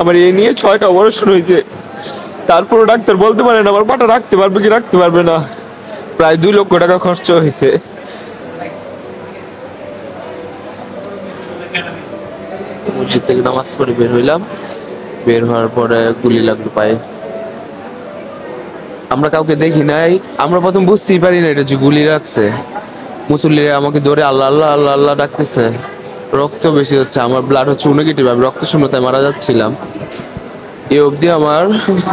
আমার এই নিয়ে 6টা অপারেশন হয়েছে, তারপরে ডাক্তার বলতে পারে না আমার পাটা রাখতে পারবে কি রাখতে পারবে না। প্রায় 2 লক্ষ টাকা খরচ হয়েছে। মসজিদ থেকে নামাজ পড়ে বের হইলাম, বের হওয়ার পরে গুলি লাগলো পায়ে। আমরা কাউকে দেখি নাই, আমরা প্রথম বুঝতেই পারি না এটা যে গুলি রাখছে। মুসল্লিরা আমাকে ধরে আল্লাহ আল্লাহ আল্লাহ আল্লাহ ডাকতেছে। রক্ত বেশি হচ্ছে, আমার ব্লাড হচ্ছে নেগেটিভ, আমি রক্ত শূন্যতায় মারা যাচ্ছিলাম। এ অবধি আমার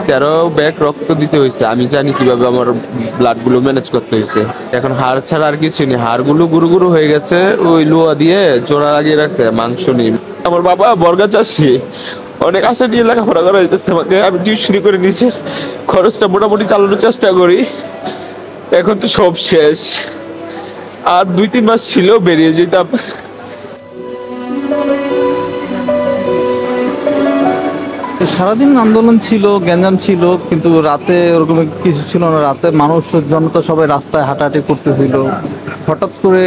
13 ব্যাগ রক্ত দিতে হয়েছে। আমি জানি কিভাবে আমার ব্লাড গুলো ম্যানেজ করতে হয়েছে। এখন হাড় ছাড়া আর কিছু নেই, হাড় গুলো গুরু গুরু হয়ে গেছে, ওই লোহা দিয়ে জোড়া লাগিয়ে রাখছে, মাংস নেই। আমার বাবা বর্গা চাষি, অনেক আশা নিয়ে লেখাপড়া করা যেতেছে আমাকে। আমি টিউশনি করে নিজের খরচটা মোটামুটি চালানোর চেষ্টা করি। এখন তো সব শেষ, আর 2-3 মাস ছিল বেরিয়ে যেতাম। সারাদিন আন্দোলন ছিল, গ্যাঞ্জাম ছিল, কিন্তু রাতে ওরকম কিছু ছিল না। রাতে মানুষ জনতা সবাই রাস্তায় হাঁটাহাঁটি করতেছিল। হঠাৎ করে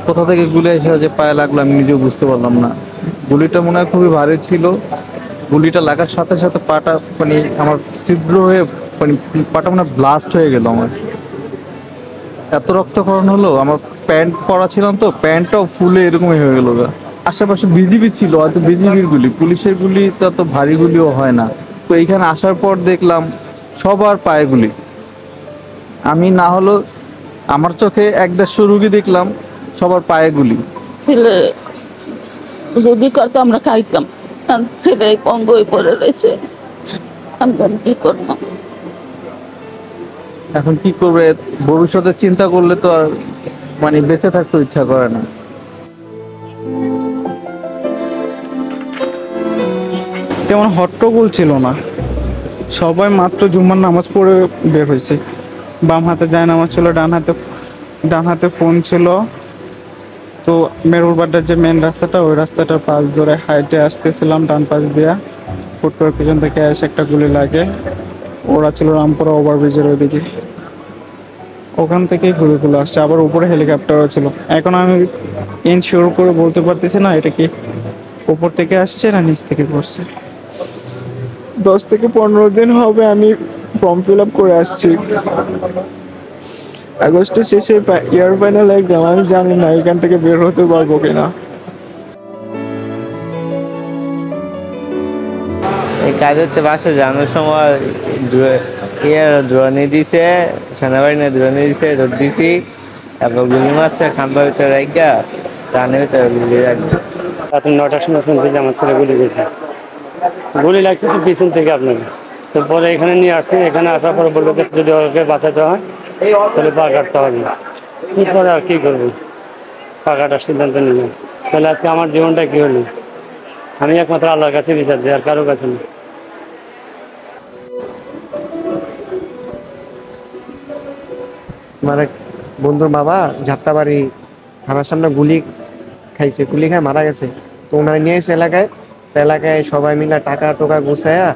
কোথা থেকে গুলি এসে যে পায়ে লাগলো আমি নিজেও বুঝতে পারলাম না। গুলিটা মনে হয় খুবই ভারী ছিল। গুলিটা লাগার সাথে সাথে পাটা মানে আমার ছিদ্র হয়ে মানে পাটা মানে ব্লাস্ট হয়ে গেল আমার। এত রক্তক্ষরণ হলো, আমার প্যান্ট পরা ছিলাম তো প্যান্টটাও ফুলে এরকমই হয়ে গেল। আশেপাশে বিজিবি ছিল, হয়তো বিজিবির গুলি, পুলিশের গুলি তো এত ভারী গুলিও হয় না। তো এইখানে আসার পর দেখলাম সবার পায়ে গুলি। আমি না হলো আমার চোখে 1-150 রুগী দেখলাম, সবার পায়ে গুলি। ছেলে যদি করতো আমরা খাইতাম, আর ছেলে পঙ্গ হয়ে পড়ে রয়েছে, আমি কি করবো? এখন কি করবে, ভবিষ্যতে চিন্তা করলে তো আর মানে বেঁচে থাকতে ইচ্ছা করে না। তেমন হট্টগোল ছিল না, সবাই মাত্র জুম্মার নামাজ পড়ে বের হয়েছে। বাম হাতে জায়নামাজ ছিল, ডান হাতে ফোন ছিল। তো মেরুরবাড্ডার যে মেন রাস্তাটা, ওই রাস্তাটার পাশ ধরে হাইটে আসতেছিলাম ডান পাশ দিয়া। হুট করে পিছন থেকে এসে একটা গুলি লাগে। ওরা ছিল রামপুরা ওভারব্রিজের ওইদিকে, ওখান থেকেই গুলিগুলো আসছে। আবার উপরে হেলিকপ্টারও ছিল। এখন আমি ইনশিওর করে বলতে পারতেছি না এটা কি উপর থেকে আসছে না নিচ থেকে পড়ছে। 10 থেকে 15 দিন হবে আমি ফর্ম ফিল আপ করে আসছি। আগস্টের শেষে ইয়ার ফাইনাল এক্সাম, আমি জানি না এখান থেকে বের হতে পারবো কিনা। এই কাজের বাসে যাওয়ার সময় দ্রোণী দিছে, সেনাবাহিনী দ্রোণী দিছে, রোদ দিছি, তারপর গুলি মারছে খাম্বার ভিতরে রাখা, টানের ভিতরে গুলি রাখবে। রাত 9টার সময় শুনছি যে আমার ছেলে গুলি গেছে, গুলি লাগছে তো পিছন থেকে আপনাকে। তো পরে এখানে নিয়ে আসছি, এখানে আসার পরে বললো যে যদি ওকে বাঁচাতে হয় তাহলে পা কাটতে হবে। এরপরে আর কী করবো, পা কাটার সিদ্ধান্ত নিলাম। তাহলে আজকে আমার জীবনটা কী হলো, আমি একমাত্র আল্লাহর কাছে বিচার দিই, আর কারো কাছে না। মানে বন্ধুর বাবা ঝাপটাবাড়ি থানার সামনে গুলি খাইছে, গুলি খায় মারা গেছে। তো ওনারা নিয়ে এসে এলাকায়, তো এলাকায় সবাই মিলে টাকা টোকা গুছাইয়া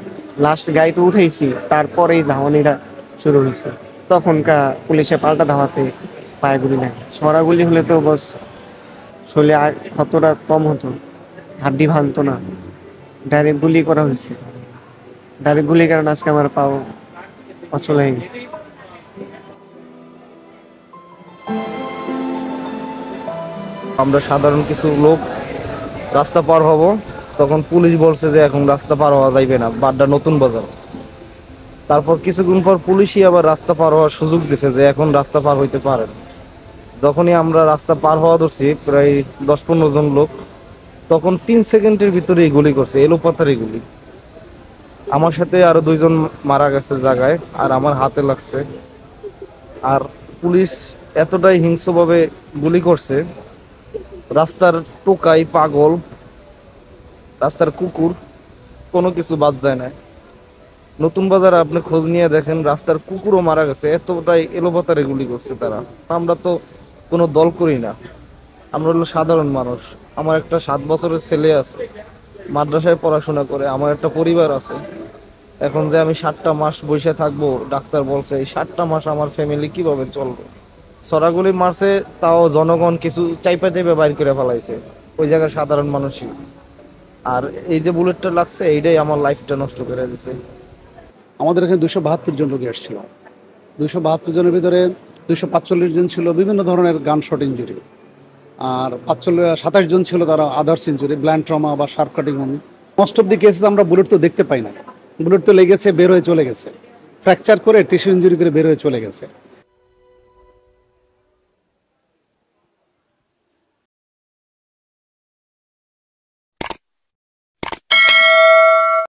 লাস্ট গাড়িতে উঠেছি। তারপরেই ধাওয়ানিটা শুরু হয়েছে। তখনকার পুলিশে পাল্টা ধাওয়াতে পায়ে গুলি লাগে। ছড়া গুলি হলে তো বস শরীরে আর ক্ষতটা কম হতো, হাড্ডি ভাঙতো না। ডাইরেক্ট গুলি করা হয়েছে, ডাইরেক্ট গুলির কারণে আজকে আমার পাও অচল হয়ে গেছে। আমরা সাধারণ কিছু লোক রাস্তা পার হব, তখন পুলিশ বলছে যে এখন রাস্তা পার হওয়া যাইবে না, বাড্ডা নতুন বাজার। তারপর কিছুক্ষণ পর পুলিশই আবার রাস্তা পার হওয়ার সুযোগ দিছে যে এখন রাস্তা পার হইতে পারেন। যখনই আমরা রাস্তা পার হওয়া ধরছি প্রায় 10-15 জন লোক, তখন 3 সেকেন্ডের ভিতরেই গুলি করছে, এলোপাতারি গুলি। আমার সাথে আরো 2 জন মারা গেছে জায়গায়, আর আমার হাতে লাগছে। আর পুলিশ এতটাই হিংস্রভাবে গুলি করছে, রাস্তার টোকাই, পাগল, রাস্তার কুকুর, কোনো কিছু বাদ যায় না। নতুন বাজারে আপনি খোঁজ নিয়ে দেখেন, রাস্তার কুকুরও মারা গেছে, এতটাই এলোপাতারি গুলি করছে তারা। আমরা তো কোনো দল করি না, আমরা হলো সাধারণ মানুষ। আমার একটা 7 বছরের ছেলে আছে, মাদ্রাসায় পড়াশোনা করে, আমার একটা পরিবার আছে। এখন যে আমি 7টা মাস বসে থাকবো, ডাক্তার বলছে এই 7টা মাস আমার ফ্যামিলি কিভাবে চলবে। সরাগুলি মারছে, তাও জনগণ কিছু চাইপা চাইপা বাইর করে ফেলাইছে, ওই জায়গার সাধারণ মানুষই। আর এই যে বুলেটটা লাগছে এইটাই আমার লাইফটা নষ্ট করে দিছে। আমাদের এখানে 272 জন রোগী আসছিল। 272 জনের ভিতরে 245 জন ছিল বিভিন্ন ধরনের গান শট ইঞ্জুরি, আর 27 জন ছিল তারা আদার্স ইঞ্জুরি, ব্ল্যান্ড ট্রমা বা শার্প কাটিং মনি। মোস্ট অফ দি কেসেস আমরা বুলেট তো দেখতে পাই না, বুলেট তো লেগেছে বের হয়ে চলে গেছে, ফ্র্যাকচার করে টিস্যু ইঞ্জুরি করে বের হয়ে চলে গেছে।